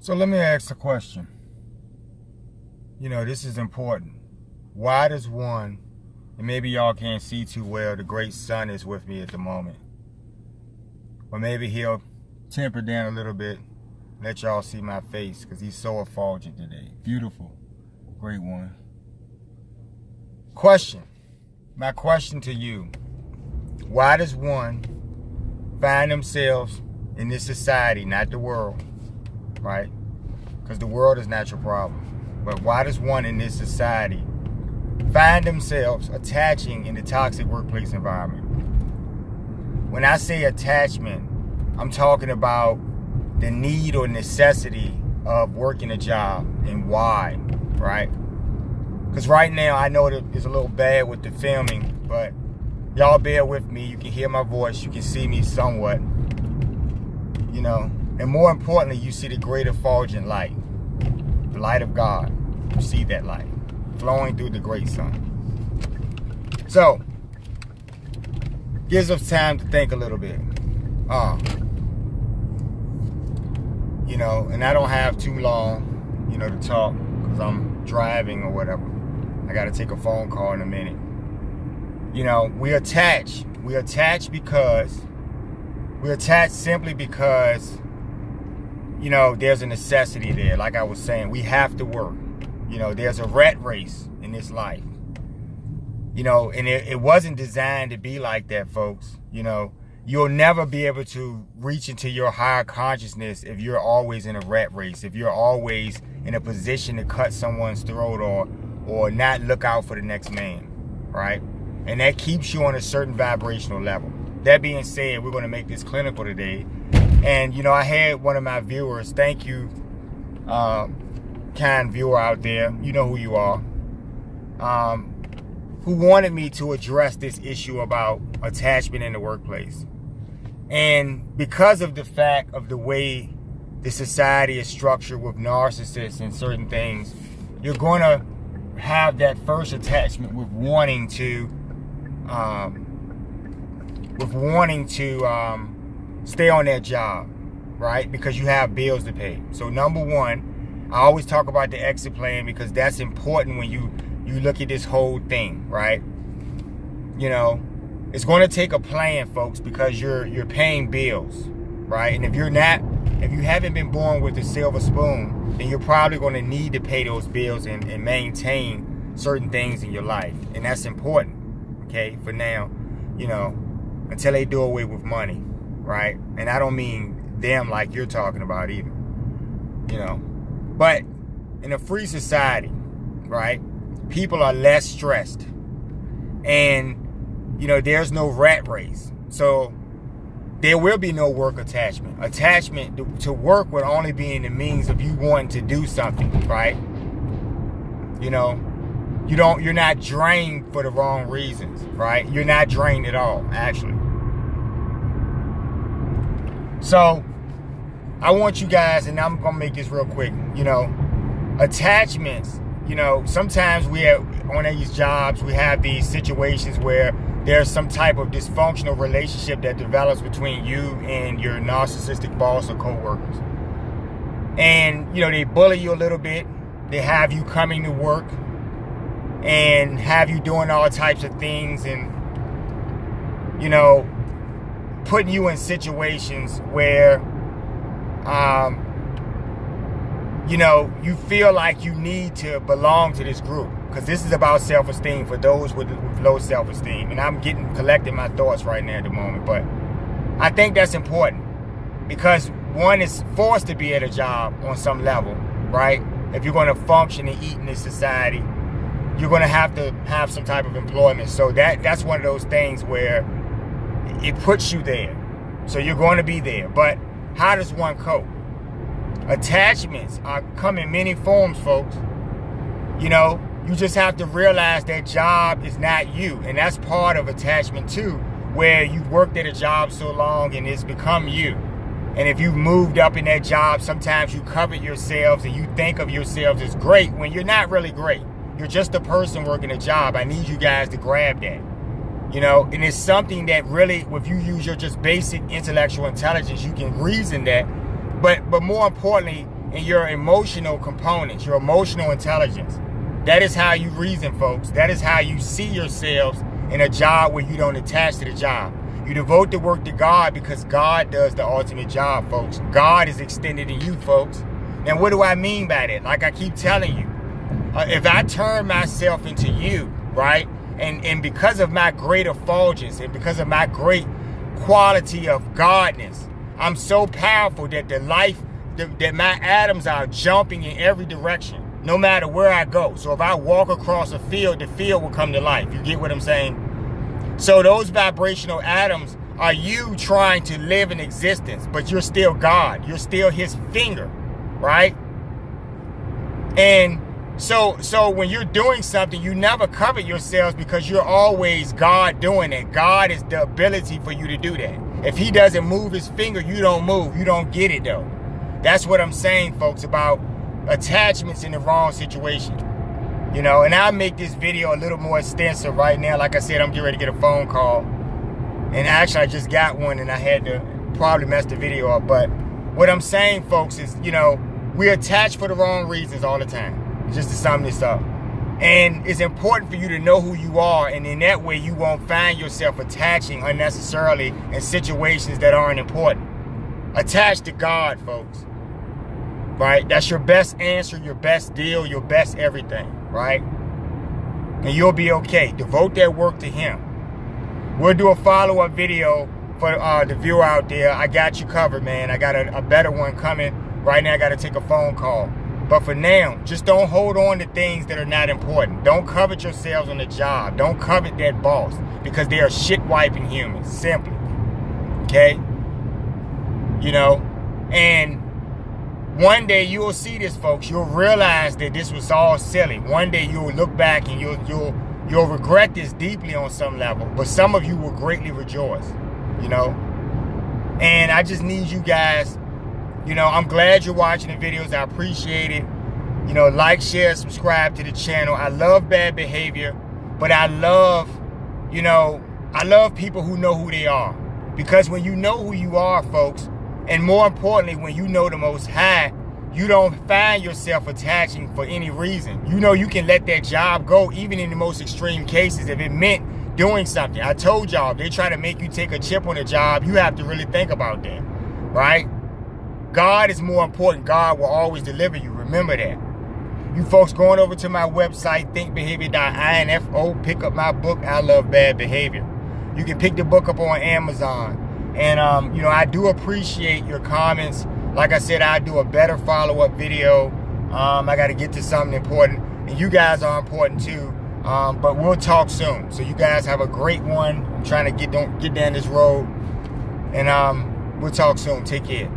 So let me ask a question. This is important. Why does one, and maybe y'all can't see too well, the great sun is with me at the moment. Or maybe he'll temper down a little bit, let y'all see my face, because he's so effulgent today. Beautiful. Great one. Question. My question to you. Why does one find themselves in this society, not the world, right? Because the world is not your problem. But why does one in this society find themselves attaching in the toxic workplace environment? When I say attachment, I'm talking about the need or necessity of working a job and why, right? Because right now, I know that it's a little bad with the filming, but y'all bear with me. You can hear my voice. You can see me somewhat, And more importantly, you see the great effulgent light, the light of God. You see that light flowing through the great sun. So, gives us time to think a little bit. And I don't have too long, to talk because I'm driving or whatever. I got to take a phone call in a minute. We attach. We attach simply because, there's a necessity there. Like I was saying, we have to work. There's a rat race in this life. And it wasn't designed to be like that, folks. You'll never be able to reach into your higher consciousness if you're always in a rat race, if you're always in a position to cut someone's throat or not look out for the next man, right? And that keeps you on a certain vibrational level. That being said, we're going to make this clinical today. And, I had one of my viewers, thank you, kind viewer out there, you know who you are, who wanted me to address this issue about attachment in the workplace. And because of the fact of the way the society is structured with narcissists and certain things, you're going to have that first attachment with wanting to stay on that job, right? Because you have bills to pay. So number one, I always talk about the exit plan because that's important when you look at this whole thing, right? It's going to take a plan, folks, because you're paying bills, right? And if you haven't been born with a silver spoon, then you're probably going to need to pay those bills and maintain certain things in your life. And that's important, okay, for now, until they do away with money, right? And I don't mean them like you're talking about either, But in a free society, right, people are less stressed. And, there's no rat race. So there will be no work attachment. Attachment to work would only be in the means of you wanting to do something, right? You're not drained for the wrong reasons, right? You're not drained at all, actually. So I want you guys, and I'm going to make this real quick, attachments, sometimes we have on these jobs, we have these situations where there's some type of dysfunctional relationship that develops between you and your narcissistic boss or coworkers. And, they bully you a little bit. They have you coming to work and have you doing all types of things and, putting you in situations where, you feel like you need to belong to this group. Because this is about self-esteem for those with low self-esteem. And I'm collecting my thoughts right now at the moment. But I think that's important. Because one is forced to be at a job on some level, right? If you're going to function and eat in this society, you're going to have some type of employment. So that's one of those things where it puts you there. So you're going to be there. But how does one cope? Attachments come in many forms, folks. You just have to realize that job is not you. And that's part of attachment too, where you've worked at a job so long and it's become you. And if you've moved up in that job, sometimes you covet yourselves and you think of yourselves as great when you're not really great. You're just a person working a job. I need you guys to grab that. And it's something that really, if you use your just basic intellectual intelligence, you can reason that. But more importantly, in your emotional components, your emotional intelligence. That is how you reason, folks. That is how you see yourselves in a job where you don't attach to the job. You devote the work to God because God does the ultimate job, folks. God is extended in you, folks. Now, what do I mean by that? Like I keep telling you, if I turn myself into you, right? And because of my great effulgence and because of my great quality of godness, I'm so powerful that that my atoms are jumping in every direction, no matter where I go. So if I walk across a field, the field will come to life. You get what I'm saying? So those vibrational atoms are you trying to live in existence, but you're still God. You're still his finger, right? And so when you're doing something, you never covet yourselves because you're always God doing it. God is the ability for you to do that. If he doesn't move his finger, you don't move. You don't get it, though. That's what I'm saying, folks, about attachments in the wrong situation. You know, and I'll make this video a little more extensive right now. Like I said, I'm getting ready to get a phone call. And actually, I just got one and I had to probably mess the video up. But what I'm saying, folks, is, you know, we attach for the wrong reasons all the time. Just to sum this up. And it's important for you to know who you are, and in that way you won't find yourself attaching unnecessarily in situations that aren't important. Attach to God, folks. Right? That's your best answer, your best deal, your best everything, right? And you'll be okay. Devote that work to him. We'll do a follow-up video for the viewer out there. I got you covered, man. I got a better one coming. Right now I got to take a phone call. But for now, just don't hold on to things that are not important. Don't covet yourselves on the job. Don't covet that boss because they are shit-wiping humans, simply. Okay? You know? And one day you will see this, folks. You'll realize that this was all silly. One day you'll look back and you'll regret this deeply on some level. But some of you will greatly rejoice. You know? And I just need you guys... You know, I'm glad you're watching the videos. I appreciate it. You know, like, share, subscribe to the channel. I love bad behavior, but I love, you know, I love people who know who they are. Because when you know who you are, folks, and more importantly, when you know the Most High, you don't find yourself attaching for any reason. You know you can let that job go, even in the most extreme cases, if it meant doing something. I told y'all, if they try to make you take a chip on a job, you have to really think about that, right? God is more important. God will always deliver you. Remember that. You folks going over to my website, thinkbehavior.info, pick up my book, I Love Bad Behavior. You can pick the book up on Amazon. And, you know, I do appreciate your comments. Like I said, I'll do a better follow-up video. I got to get to something important. And you guys are important too. But we'll talk soon. So you guys have a great one. I'm trying to get down this road. And we'll talk soon. Take care.